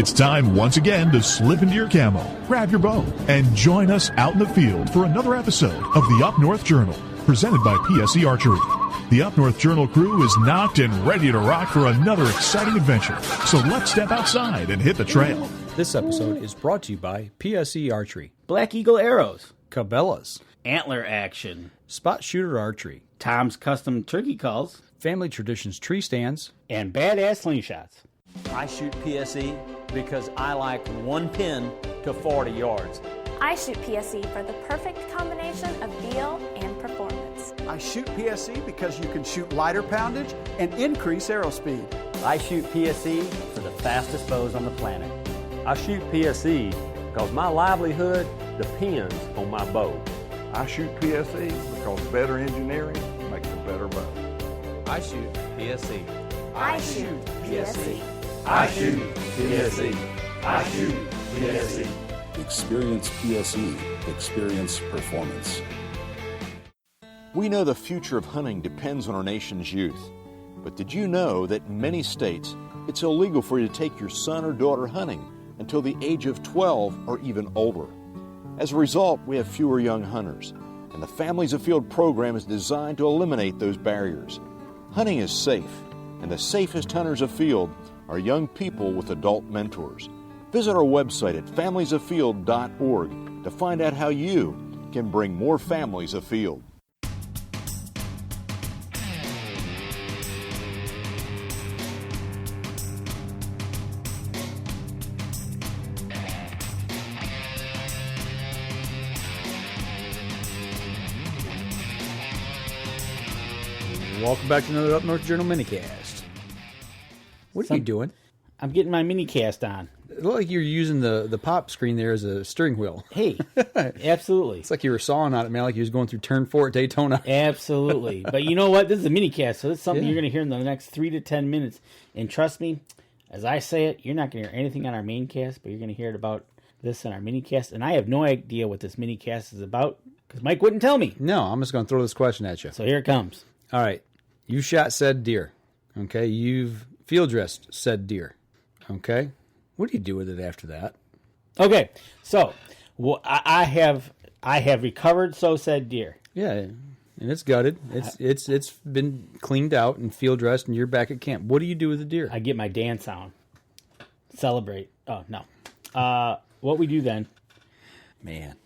It's time once again to slip into your camo, grab your bow, and join us out in the field for another episode of the Up North Journal, presented by PSE Archery. The Up North Journal crew is knocked and ready to rock for another exciting adventure. So let's step outside and hit the trail. This episode is brought to you by PSE Archery, Black Eagle Arrows, Cabela's, Antler Action, Spot Shooter Archery, Tom's Custom Turkey Calls, Family Traditions Tree Stands, and Badass Slingshots. I shoot PSE because I like one pin to 40 yards. I shoot PSE for the perfect combination of feel and performance. I shoot PSE because you can shoot lighter poundage and increase arrow speed. I shoot PSE for the fastest bows on the planet. I shoot PSE because my livelihood depends on my bow. I shoot PSE because better engineering makes a better bow. I shoot PSE. I shoot PSE. I shoot PSE. I shoot PSE. Experience PSE. Experience performance. We know the future of hunting depends on our nation's youth. But did you know that in many states, it's illegal for you to take your son or daughter hunting until the age of 12 or even older? As a result, we have fewer young hunters, and the Families Afield program is designed to eliminate those barriers. Hunting is safe, and the safest hunters afield are young people with adult mentors. Visit our website at familiesafield.org to find out how you can bring more families afield. Welcome back to another Up North Journal Minicast. What are you doing? I'm getting my Minicast on. It looked like you're using the pop screen there as a steering wheel. Hey, absolutely. It's like you were sawing on it, man, like you was going through turn 4 at Daytona. Absolutely. But you know what? This is a Minicast, so it's something you're going to hear in the next 3 to 10 minutes. And trust me, as I say it, you're not going to hear anything on our main cast, but you're going to hear it about this in our Minicast. And I have no idea what this Minicast is about, because Mike wouldn't tell me. No, I'm just going to throw this question at you. So here it comes. All right. You shot said deer. Okay. You've field dressed said deer. Okay. What do you do with it after that? Okay. So I have recovered said deer. Yeah. And it's gutted. It's been cleaned out and field dressed, and you're back at camp. What do you do with the deer? I get my dance on. Celebrate. Oh, no. What we do then. Man.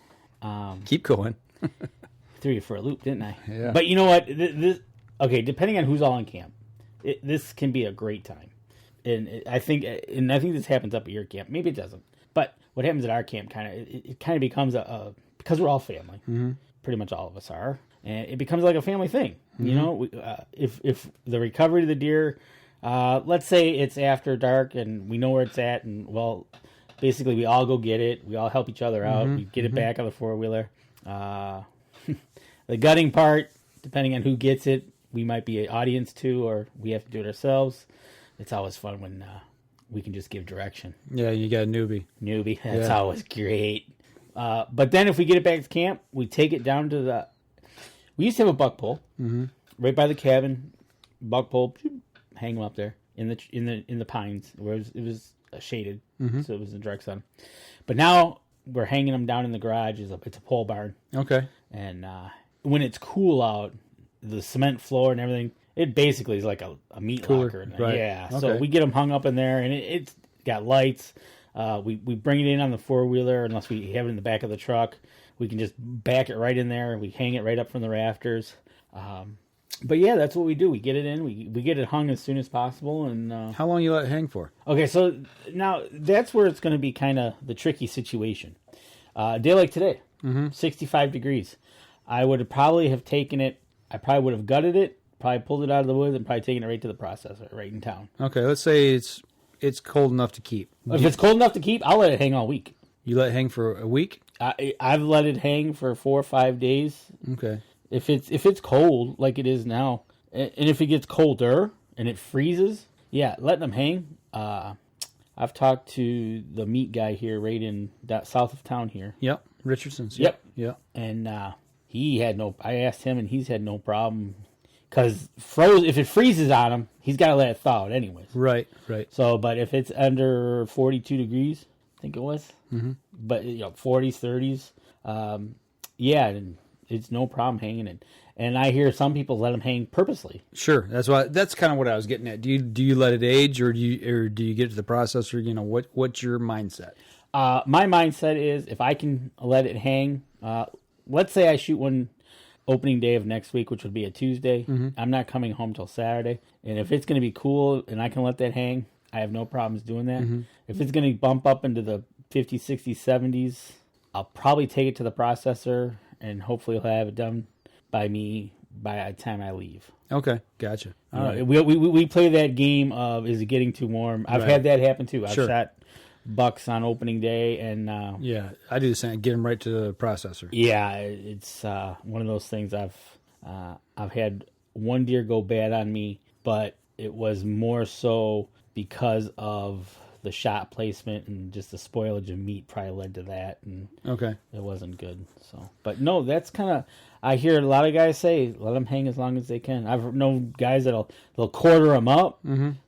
Keep going. Threw you for a loop, didn't I? Yeah. But you know what? Okay, depending on who's all in camp, this can be a great time. And I think this happens up at your camp. Maybe it doesn't. But what happens at our camp it kind of becomes because we're all family. Mm-hmm. Pretty much all of us are. And it becomes like a family thing. Mm-hmm. You know, if the recovery of the deer, let's say it's after dark and we know where it's at, and well, basically we all go get it. We all help each other out. Mm-hmm. We get it back on the 4-wheeler. The gutting part, depending on who gets it, we might be an audience to, or we have to do it ourselves. It's always fun when we can just give direction. Yeah, you got a newbie. That's always great. But then if we get it back to camp, we take it down to we used to have a buck pole right by the cabin. Buck pole, hang them up there in the pines where it was shaded, so it was in the direct sun. But now we're hanging them down in the garage. It's a pole barn. Okay. And when it's cool out, the cement floor and everything, it basically is like a meat cooler, locker. Right. Yeah. Okay. So we get them hung up in there, and it's got lights. We bring it in on the 4-wheeler, unless we have it in the back of the truck. We can just back it right in there. We hang it right up from the rafters. But yeah, that's what we do. We get it in. We get it hung as soon as possible. And how long you let it hang for? Okay, so now that's where it's going to be kind of the tricky situation. A day like today, 65 degrees. I would probably have taken it. I probably would have gutted it, probably pulled it out of the woods, and probably taken it right to the processor right in town. Okay, let's say it's cold enough to keep. If it's cold enough to keep, I'll let it hang all week. You let it hang for a week? I've let it hang for 4 or 5 days. Okay. If it's cold like it is now, and if it gets colder and it freezes, yeah, letting them hang. I've talked to the meat guy here, right in south of town here. Yep, Richardson's. Yep. Yep. And I asked him, and he's had no problem because if it freezes on him, he's got to let it thaw out anyways. Right. So, but if it's under 42 degrees, I think it was, but 40s, 30s, and it's no problem hanging it. And I hear some people let them hang purposely. Sure, that's kind of what I was getting at. Do you let it age, or do you get to the processor? What's your mindset? My mindset is if I can let it hang. Let's say I shoot one opening day of next week, which would be a Tuesday. I'm not coming home till Saturday, and if it's going to be cool and I can let that hang, I have no problems doing that. If it's going to bump up into the 50s, 60s, 70s, I'll probably take it to the processor, and hopefully I'll have it done by the time I leave. Okay, gotcha. All right. We play that game of, is it getting too warm? I've had that happen too. I've shot bucks on opening day, and I do the same. Get them right to the processor. Yeah, it's one of those things. I've had one deer go bad on me, but it was more so because of the shot placement and just the spoilage of meat probably led to that, and it wasn't good. So, but no, that's kind of, I hear a lot of guys say let them hang as long as they can. I've known guys they'll quarter them up,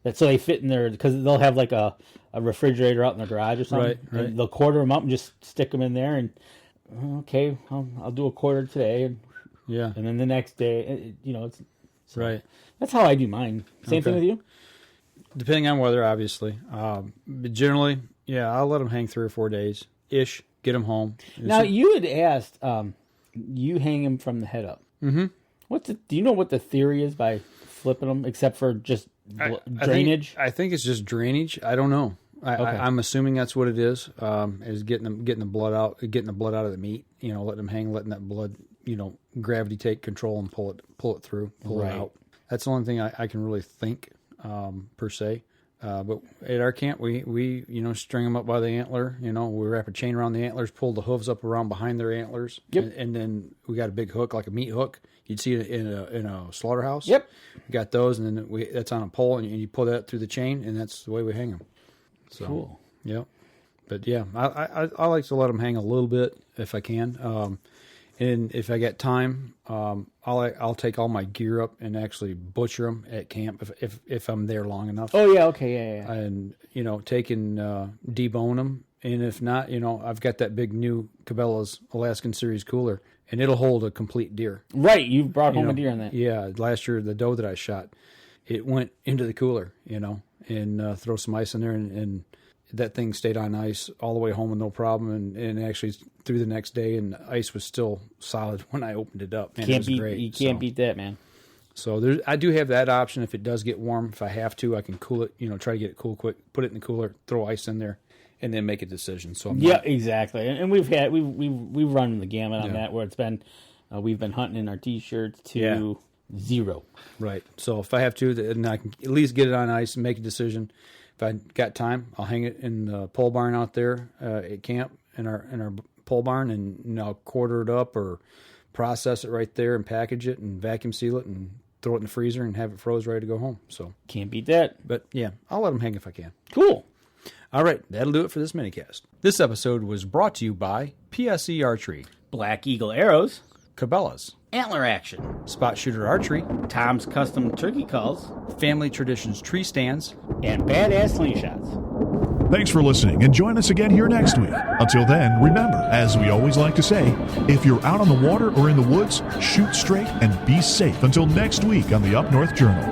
that so they fit in there, because they'll have like a refrigerator out in their garage or something. Right. And they'll quarter them up and just stick them in there, and okay, I'll do a quarter today, and then the next day, it's right. That's how I do mine. Same thing with you. Depending on weather, obviously. But generally, I'll let them hang 3 or 4 days ish. Get them home. Now, you had asked, you hang them from the head up. Mm-hmm. Do you know what the theory is by flipping them, except for just drainage? I think it's just drainage. I don't know. I'm assuming that's what it is. Is getting the blood out of the meat. Letting them hang, letting that blood, gravity take control and pull it through, pull it out. That's the only thing I can really think. Per se, but at our camp we string them up by the antler. We wrap a chain around the antlers, pull the hooves up around behind their antlers, and then we got a big hook, like a meat hook. You'd see it in a slaughterhouse. Yep, we got those, and then that's on a pole, and you pull that through the chain, and that's the way we hang them. So, cool. Yep, but I like to let them hang a little bit if I can. And if I get time, I'll take all my gear up and actually butcher them at camp if I'm there long enough. Oh yeah, okay, yeah. And take and debone them, and if not, I've got that big new Cabela's Alaskan Series cooler, and it'll hold a complete deer. Right, you brought home a deer in that. Yeah, last year the doe that I shot, it went into the cooler, and throw some ice in there, and that thing stayed on ice all the way home with no problem, and actually through the next day, and the ice was still solid when I opened it up. Man, you can't beat that, man. So I do have that option. If it does get warm, if I have to, I can cool it. Try to get it cool quick, put it in the cooler, throw ice in there, and then make a decision. So exactly. And we've run the gamut on that, where it's been we've been hunting in our t-shirts to 0. Right. So if I have to, then I can at least get it on ice and make a decision. If I got time, I'll hang it in the pole barn out there at camp in our pole barn, and I'll quarter it up or process it right there and package it and vacuum seal it and throw it in the freezer and have it froze ready to go home. So can't beat that. But I'll let them hang if I can. Cool. All right, that'll do it for this minicast. This episode was brought to you by PSE Archery, Black Eagle Arrows, Cabela's, Antler Action, Spot Shooter Archery, Tom's Custom Turkey Calls, Family Traditions Tree Stands, and Badass Slingshots. Thanks for listening, and join us again here next week. Until then, remember, as we always like to say, if you're out on the water or in the woods, shoot straight and be safe. Until next week on the Up North Journal.